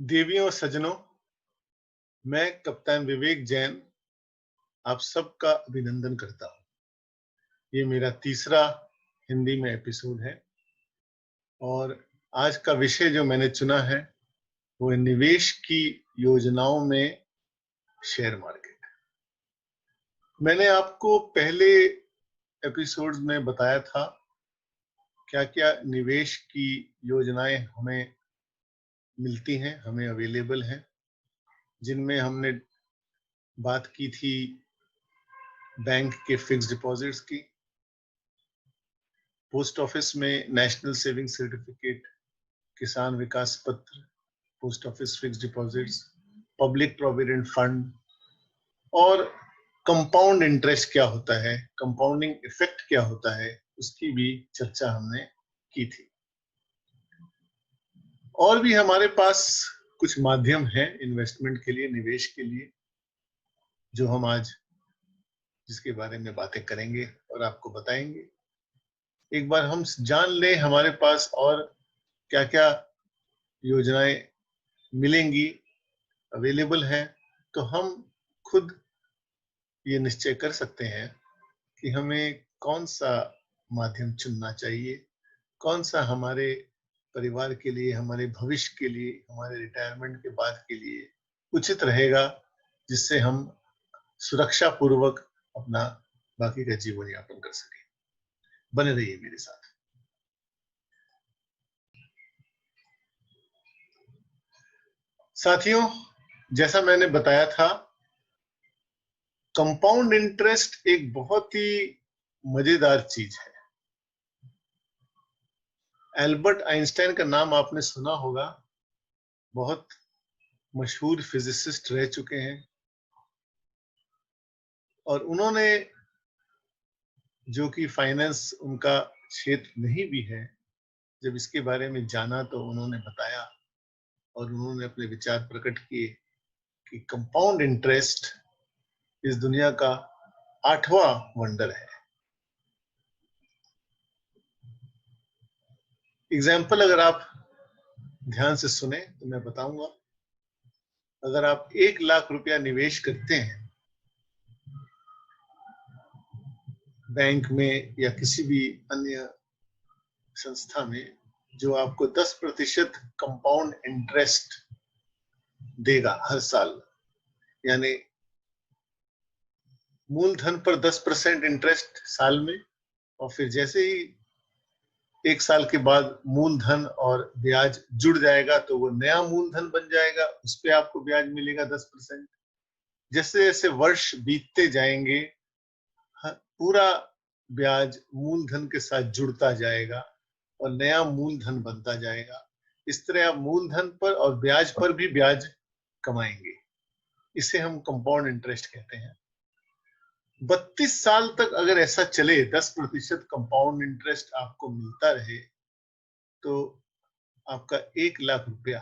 देवियों और सज्जनों, मैं कप्तान विवेक जैन आप सबका अभिनंदन करता हूँ। ये मेरा तीसरा हिंदी में एपिसोड है और आज का विषय जो मैंने चुना है वो है निवेश की योजनाओं में शेयर मार्केट। मैंने आपको पहले एपिसोड में बताया था क्या-क्या निवेश की योजनाएं हमें मिलती हैं, हमें अवेलेबल हैं, जिनमें हमने बात की थी बैंक के फिक्स्ड डिपॉजिट्स की, पोस्ट ऑफिस में नेशनल सेविंग सर्टिफिकेट, किसान विकास पत्र, post office fixed deposits, public provident fund और कंपाउंड इंटरेस्ट क्या होता है, कंपाउंडिंग इफेक्ट क्या होता है, उसकी भी चर्चा हमने की थी। और भी हमारे पास कुछ माध्यम हैं इन्वेस्टमेंट के लिए, निवेश के लिए, जो हम आज जिसके बारे में बातें करेंगे और आपको बताएंगे। एक बार हम जान लें हमारे पास और क्या-क्या योजनाएं मिलेंगी, अवेलेबल हैं, तो हम खुद ये निश्चय कर सकते हैं कि हमें कौन सा माध्यम चुनना चाहिए, कौन सा हमारे परिवार के लिए, हमारे भविष्य के लिए, हमारे रिटायरमेंट के बाद के लिए उचित रहेगा, जिससे हम सुरक्षा पूर्वक अपना बाकी का जीवन यापन कर सकें। बने रहिए मेरे साथ। साथियों, जैसा मैंने बताया था, कंपाउंड इंटरेस्ट एक बहुत ही मजेदार चीज है। एल्बर्ट आइंस्टाइन का नाम आपने सुना होगा, बहुत मशहूर फिजिसिस्ट रह चुके हैं और उन्होंने, जो कि फाइनेंस उनका क्षेत्र नहीं भी है, जब इसके बारे में जाना तो उन्होंने बताया और उन्होंने अपने विचार प्रकट किए कि कंपाउंड इंटरेस्ट इस दुनिया का 8वां वंडर है। एग्जाम्पल अगर आप ध्यान से सुने तो मैं बताऊंगा। अगर आप 1 लाख रुपया निवेश करते हैं बैंक में या किसी भी अन्य संस्था में, जो आपको 10% कंपाउंड इंटरेस्ट देगा हर साल, यानी मूलधन पर 10% इंटरेस्ट साल में, और फिर जैसे ही 1 साल के बाद मूलधन और ब्याज जुड़ जाएगा तो वो नया मूलधन बन जाएगा, उस पर आपको ब्याज मिलेगा 10%। जैसे जैसे वर्ष बीतते जाएंगे पूरा ब्याज मूलधन के साथ जुड़ता जाएगा और नया मूलधन बनता जाएगा। इस तरह आप मूलधन पर और ब्याज पर भी ब्याज कमाएंगे। इसे हम कंपाउंड इंटरेस्ट कहते हैं। 32 साल तक अगर ऐसा चले, 10% कंपाउंड इंटरेस्ट आपको मिलता रहे, तो आपका 1 लाख रुपया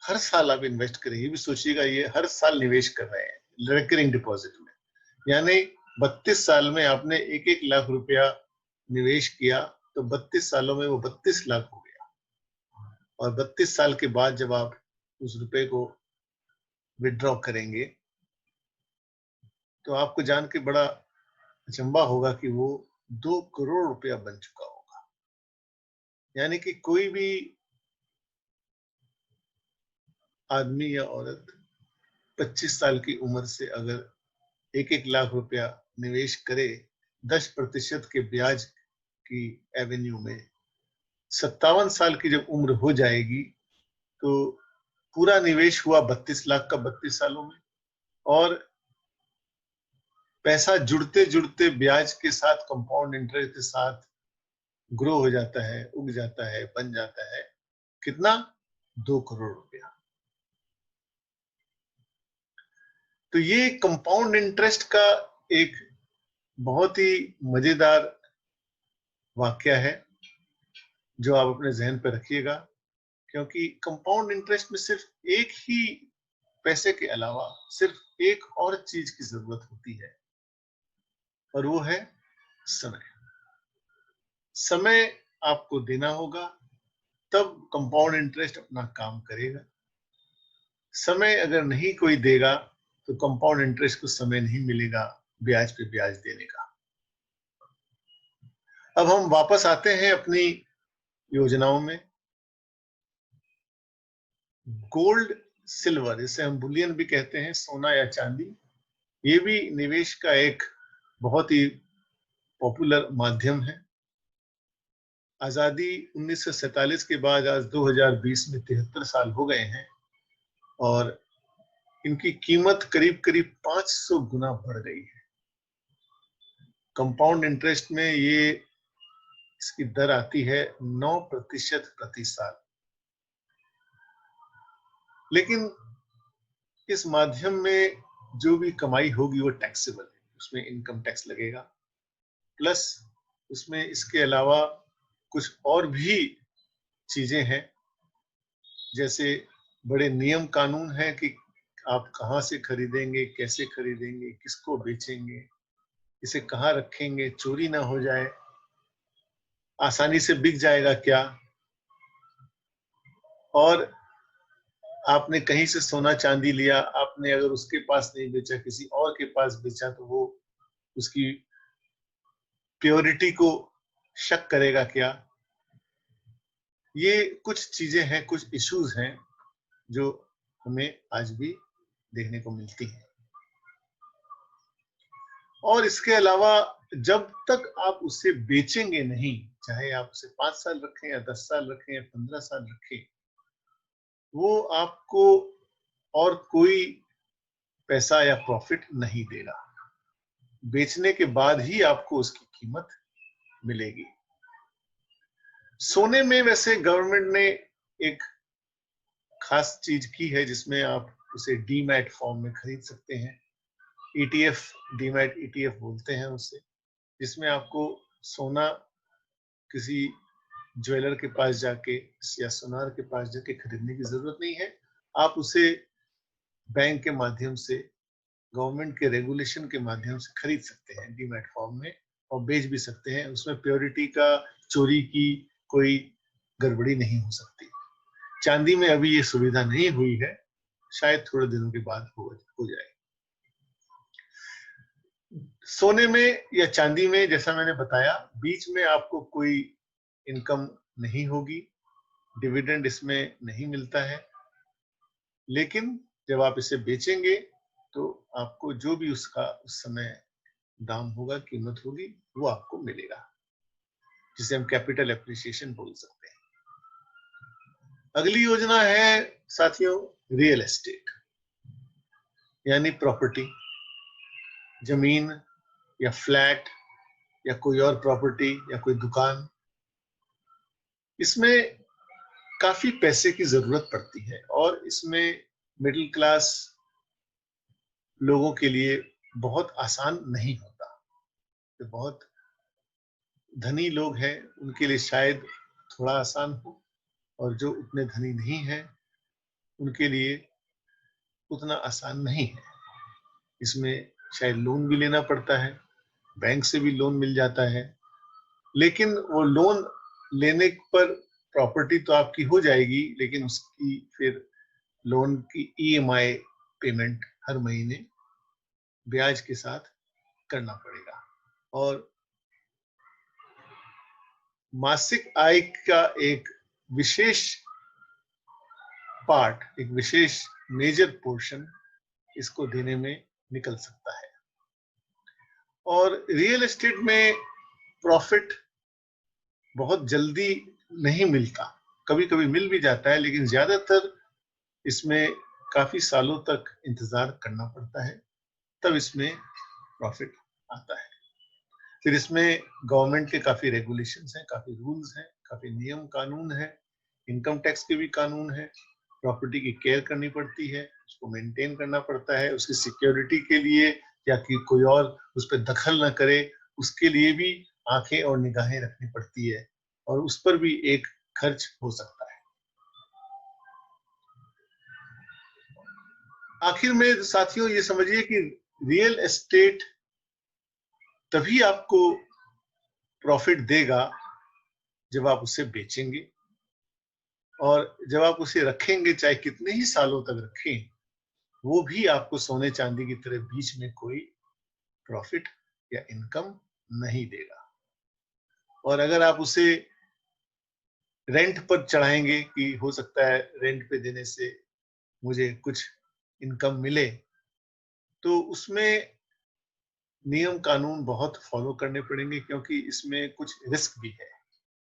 हर साल आप इन्वेस्ट करें। ये भी सोचिएगा, ये हर साल निवेश कर रहे हैं रिकरिंग डिपॉजिट में, यानी 32 साल में आपने 1-1 लाख रुपया निवेश किया, तो 32 सालों में वो 32 लाख हो गया। और 32 साल के बाद जब आप उस रुपए को विड्रॉ करेंगे तो आपको जान के बड़ा अचंभा होगा कि वो 2 करोड़ रुपया बन चुका होगा। यानी कि कोई भी आदमी या औरत 25 साल की उम्र से अगर 1-1 लाख रुपया निवेश करे 10% के ब्याज की एवेन्यू में, 57 साल की जब उम्र हो जाएगी तो पूरा निवेश हुआ 32 लाख का 32 सालों में, और पैसा जुड़ते जुड़ते ब्याज के साथ, कंपाउंड इंटरेस्ट के साथ ग्रो हो जाता है, उग जाता है, बन जाता है कितना, 2 करोड़ रुपया। तो ये कंपाउंड इंटरेस्ट का एक बहुत ही मजेदार वाक्य है जो आप अपने जहन पर रखिएगा, क्योंकि कंपाउंड इंटरेस्ट में सिर्फ एक ही पैसे के अलावा सिर्फ एक और चीज की जरूरत होती है, और वो है समय। समय आपको देना होगा, तब कंपाउंड इंटरेस्ट अपना काम करेगा। समय अगर नहीं कोई देगा तो कंपाउंड इंटरेस्ट को समय नहीं मिलेगा ब्याज पे ब्याज देने का। अब हम वापस आते हैं अपनी योजनाओं में। गोल्ड सिल्वर, जिसे हम बुलियन भी कहते हैं, सोना या चांदी, ये भी निवेश का एक बहुत ही पॉपुलर माध्यम है। आजादी 1947 के बाद आज 2020 में 73 साल हो गए हैं और इनकी कीमत करीब करीब 500 गुना बढ़ गई है। कंपाउंड इंटरेस्ट में ये इसकी दर आती है 9% प्रति साल। लेकिन इस माध्यम में जो भी कमाई होगी वो टैक्सेबल है, उसमें इनकम टैक्स लगेगा। प्लस उसमें इसके अलावा कुछ और भी चीजें हैं, जैसे बड़े नियम कानून हैं कि आप कहाँ से खरीदेंगे, कैसे खरीदेंगे, किसको बेचेंगे, इसे कहाँ रखेंगे, चोरी ना हो जाए, आसानी से बिक जाएगा क्या, और आपने कहीं से सोना चांदी लिया, आपने अगर उसके पास नहीं बेचा, किसी और के पास बेचा, तो वो उसकी प्योरिटी को शक करेगा क्या। ये कुछ चीजें हैं, कुछ इश्यूज हैं जो हमें आज भी देखने को मिलती हैं। और इसके अलावा जब तक आप उसे बेचेंगे नहीं, चाहे आप उसे 5 साल रखें या 10 साल रखें या 15 साल रखें, वो आपको और कोई पैसा या प्रॉफिट नहीं देगा। बेचने के बाद ही आपको उसकी कीमत मिलेगी। सोने में वैसे गवर्नमेंट ने एक खास चीज की है जिसमें आप उसे डीमैट फॉर्म में खरीद सकते हैं। ईटीएफ, डीमैट ईटीएफ बोलते हैं उसे, जिसमें आपको सोना किसी ज्वेलर के पास जाके या सुनार के पास जाके खरीदने की जरूरत नहीं है। आप उसे बैंक के माध्यम से, गवर्नमेंट के रेगुलेशन के माध्यम से खरीद सकते हैं डीमैट फॉर्म में, और बेच भी सकते हैं। उसमें प्योरिटी का, चोरी की कोई गड़बड़ी नहीं हो सकती। चांदी में अभी ये सुविधा नहीं हुई है, शायद थोड़े दिनों के बाद हो जाए। सोने में या चांदी में, जैसा मैंने बताया, बीच में आपको कोई इनकम नहीं होगी, डिविडेंड इसमें नहीं मिलता है। लेकिन जब आप इसे बेचेंगे तो आपको जो भी उसका उस समय दाम होगा, कीमत होगी, वो आपको मिलेगा, जिसे हम कैपिटल एप्रिसिएशन बोल सकते हैं। अगली योजना है साथियों रियल एस्टेट, यानी प्रॉपर्टी, जमीन या फ्लैट या कोई और प्रॉपर्टी या कोई दुकान। इसमें काफी पैसे की जरूरत पड़ती है और इसमें मिडिल क्लास लोगों के लिए बहुत आसान नहीं होता। तो बहुत धनी लोग हैं उनके लिए शायद थोड़ा आसान हो, और जो उतने धनी नहीं हैं उनके लिए उतना आसान नहीं है। इसमें शायद लोन भी लेना पड़ता है, बैंक से भी लोन मिल जाता है, लेकिन वो लोन लेने पर प्रॉपर्टी तो आपकी हो जाएगी, लेकिन उसकी फिर लोन की ईएमआई पेमेंट हर महीने ब्याज के साथ करना पड़ेगा। और मासिक आय का एक विशेष पार्ट, एक विशेष मेजर पोर्शन इसको देने में निकल सकता है। और रियल एस्टेट में प्रॉफिट बहुत जल्दी नहीं मिलता, कभी कभी मिल भी जाता है, लेकिन ज्यादातर इसमें काफी सालों तक इंतजार करना पड़ता है, तब इसमें प्रॉफिट आता है। फिर इसमें गवर्नमेंट के काफी रेगुलेशंस हैं, काफी रूल्स हैं, काफी नियम कानून है, इनकम टैक्स के भी कानून है। प्रॉपर्टी की केयर करनी पड़ती है, उसको मेंटेन करना पड़ता है, उसकी सिक्योरिटी के लिए, या कि कोई और उस पर दखल न करे, उसके लिए भी आंखें और निगाहें रखनी पड़ती है, और उस पर भी एक खर्च हो सकता है। आखिर में साथियों ये समझिए कि रियल एस्टेट तभी आपको प्रॉफिट देगा जब आप उसे बेचेंगे, और जब आप उसे रखेंगे, चाहे कितने ही सालों तक रखें, वो भी आपको सोने चांदी की तरह बीच में कोई प्रॉफिट या इनकम नहीं देगा। और अगर आप उसे रेंट पर चढ़ाएंगे कि हो सकता है रेंट पे देने से मुझे कुछ इनकम मिले, तो उसमें नियम कानून बहुत फॉलो करने पड़ेंगे, क्योंकि इसमें कुछ रिस्क भी है।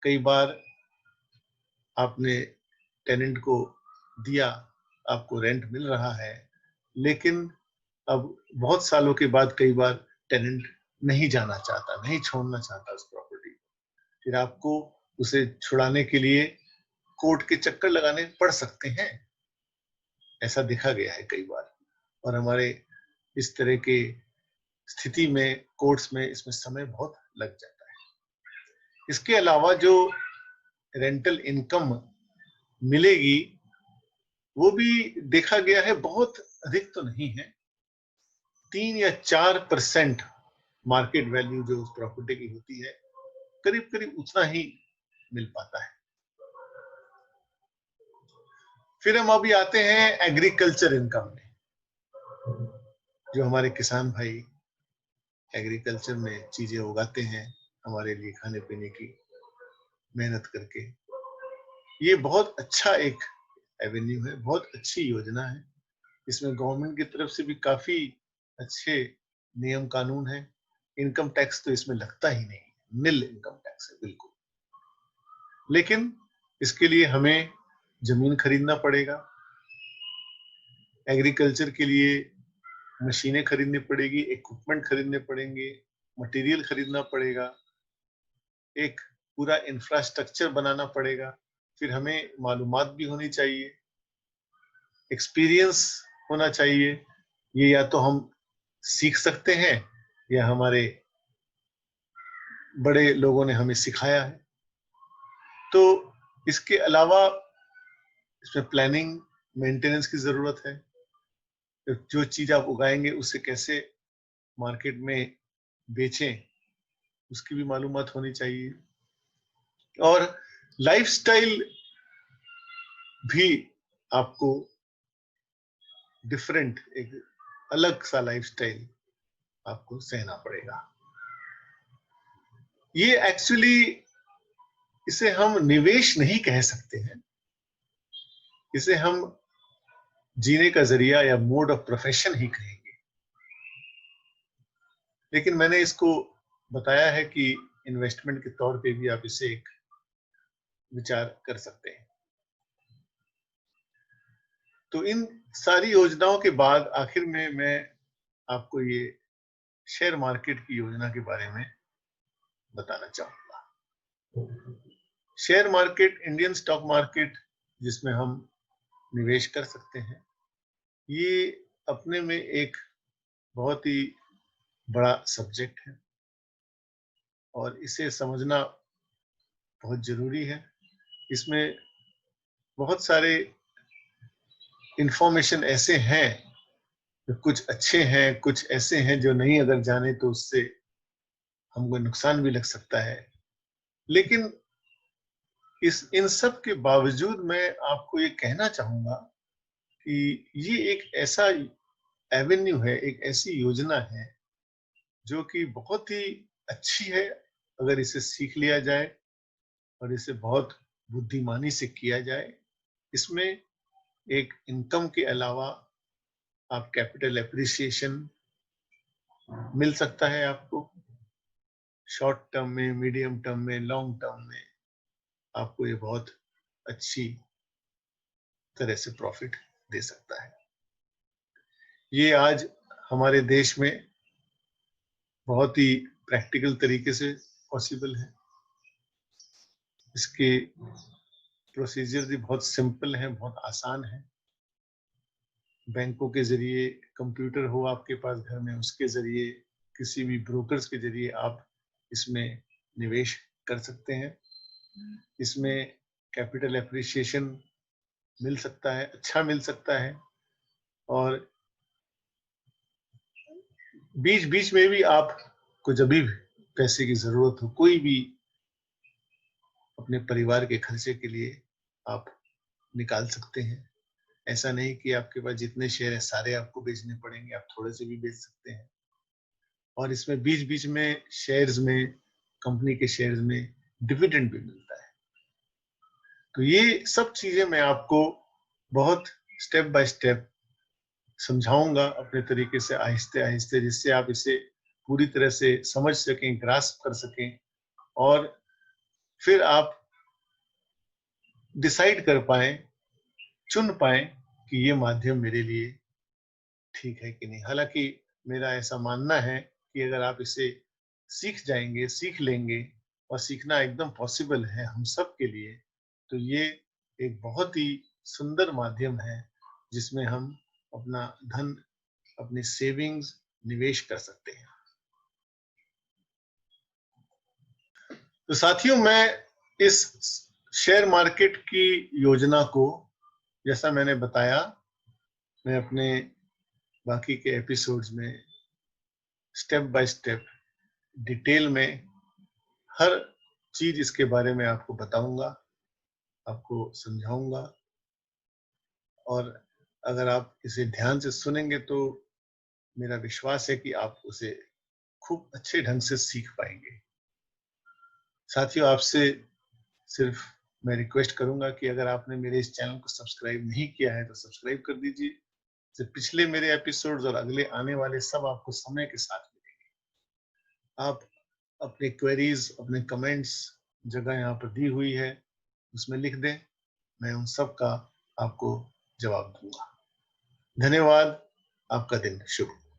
कई बार आपने टेनेंट को दिया, आपको रेंट मिल रहा है, लेकिन अब बहुत सालों के बाद कई बार टेनेंट नहीं जाना चाहता, नहीं छोड़ना चाहता उस प्रॉपर्टी को, फिर आपको उसे छुड़ाने के लिए कोर्ट के चक्कर लगाने पड़ सकते हैं। ऐसा देखा गया है कई बार, और हमारे इस तरह के स्थिति में कोर्ट्स में इसमें समय बहुत लग जाता है। इसके अलावा जो रेंटल इनकम मिलेगी, वो भी देखा गया है बहुत अधिक तो नहीं है, 3 या 4% मार्केट वैल्यू जो उस प्रॉपर्टी की होती है, करीब करीब उतना ही मिल पाता है। फिर हम अभी आते हैं एग्रीकल्चर इनकम में। जो हमारे किसान भाई एग्रीकल्चर में चीजें उगाते हैं हमारे लिए खाने पीने की मेहनत करके, ये बहुत अच्छा एक एवेन्यू है, बहुत अच्छी योजना है। इसमें गवर्नमेंट की तरफ से भी काफी अच्छे नियम कानून है। इनकम टैक्स तो इसमें लगता ही नहीं, निल इनकम टैक्स है बिल्कुल। लेकिन इसके लिए हमें जमीन खरीदना पड़ेगा, एग्रीकल्चर के लिए मशीनें खरीदनी पड़ेगी, इक्विपमेंट खरीदने पड़ेंगे, मटेरियल खरीदना पड़ेगा, एक पूरा इंफ्रास्ट्रक्चर बनाना पड़ेगा। फिर हमें मालूमात भी होनी चाहिए, एक्सपीरियंस होना चाहिए। ये या तो हम सीख सकते हैं या हमारे बड़े लोगों ने हमें सिखाया है। तो इसके अलावा इसमें प्लानिंग, मेंटेनेंस की जरूरत है। जो चीज आप उगाएंगे उसे कैसे मार्केट में बेचें, उसकी भी मालूमात होनी चाहिए। और लाइफस्टाइल भी आपको डिफरेंट, एक अलग सा लाइफस्टाइल आपको सहना पड़ेगा। ये एक्चुअली, इसे हम निवेश नहीं कह सकते हैं, इसे हम जीने का जरिया या मोड ऑफ प्रोफेशन ही कहेंगे। लेकिन मैंने इसको बताया है कि इन्वेस्टमेंट के तौर पे भी आप इसे एक विचार कर सकते हैं। तो इन सारी योजनाओं के बाद आखिर में मैं आपको ये शेयर मार्केट की योजना के बारे में बताना चाहूंगा। Share market, Indian stock market, जिसमें हम निवेश कर सकते हैं, ये अपने में एक बहुत ही बड़ा सब्जेक्ट है और इसे समझना बहुत जरूरी है। इसमें बहुत सारे इंफॉर्मेशन ऐसे हैं, कुछ अच्छे हैं, कुछ ऐसे हैं जो नहीं अगर जाने तो उससे हमको नुकसान भी लग सकता है। लेकिन इन सब के बावजूद मैं आपको ये कहना चाहूंगा कि ये एक ऐसा एवेन्यू है, एक ऐसी योजना है जो कि बहुत ही अच्छी है अगर इसे सीख लिया जाए और इसे बहुत बुद्धिमानी से किया जाए। इसमें एक इनकम के अलावा आप कैपिटल एप्रिसिएशन मिल सकता है आपको, शॉर्ट टर्म में, मीडियम टर्म में, लॉन्ग टर्म में आपको ये बहुत अच्छी तरह से प्रॉफिट दे सकता है। ये आज हमारे देश में बहुत ही प्रैक्टिकल तरीके से पॉसिबल है। इसके प्रोसीजर भी बहुत सिंपल है, बहुत आसान है। बैंकों के जरिए, कंप्यूटर हो आपके पास घर में, उसके जरिए, किसी भी ब्रोकर्स के जरिए आप इसमें निवेश कर सकते हैं। इसमें कैपिटल एप्रिसिएशन मिल सकता है, अच्छा मिल सकता है, और बीच बीच में भी आपको जब भी पैसे की जरूरत हो, कोई भी अपने परिवार के खर्चे के लिए आप निकाल सकते हैं। ऐसा नहीं कि आपके पास जितने शेयर हैं सारे आपको बेचने पड़ेंगे, आप थोड़े से भी बेच सकते हैं। और इसमें बीच-बीच में शेयर्स में, कंपनी के शेयर्स में डिविडेंड भी मिलता है। तो ये सब चीजें मैं आपको बहुत स्टेप बाय स्टेप समझाऊंगा अपने तरीके से, आहिस्ते-आहिस्ते, जिससे आप इसे पूरी तरह से समझ सकें, ग्रास्प कर सकें और फिर आप डिसाइड कर पाएँ, चुन पाएँ कि ये माध्यम मेरे लिए ठीक है कि नहीं। हालाँकि मेरा ऐसा मानना है कि अगर आप इसे सीख जाएँगे, सीख लेंगे और सीखना एकदम पॉसिबल है हम सब के लिए, तो ये एक बहुत ही सुंदर माध्यम है, जिसमें हम अपना धन, अपनी सेविंग्स निवेश कर सकते हैं। तो साथियों, मैं इस शेयर मार्केट की योजना को, जैसा मैंने बताया, मैं अपने बाकी के एपिसोड्स में स्टेप बाय स्टेप डिटेल में हर चीज इसके बारे में आपको बताऊंगा, आपको समझाऊंगा। और अगर आप इसे ध्यान से सुनेंगे तो मेरा विश्वास है कि आप उसे खूब अच्छे ढंग से सीख पाएंगे। साथियों, आपसे सिर्फ मैं रिक्वेस्ट करूंगा कि अगर आपने मेरे इस चैनल को सब्सक्राइब नहीं किया है तो सब्सक्राइब कर दीजिए। जो पिछले मेरे एपिसोड्स और अगले आने वाले सब आपको समय के साथ मिलेंगे। आप अपने क्वेरीज, अपने कमेंट्स, जगह यहाँ पर दी हुई है, उसमें लिख दें, मैं उन सब का आपको जवाब दूंगा। धन्यवाद। आपका दिन शुभ हो।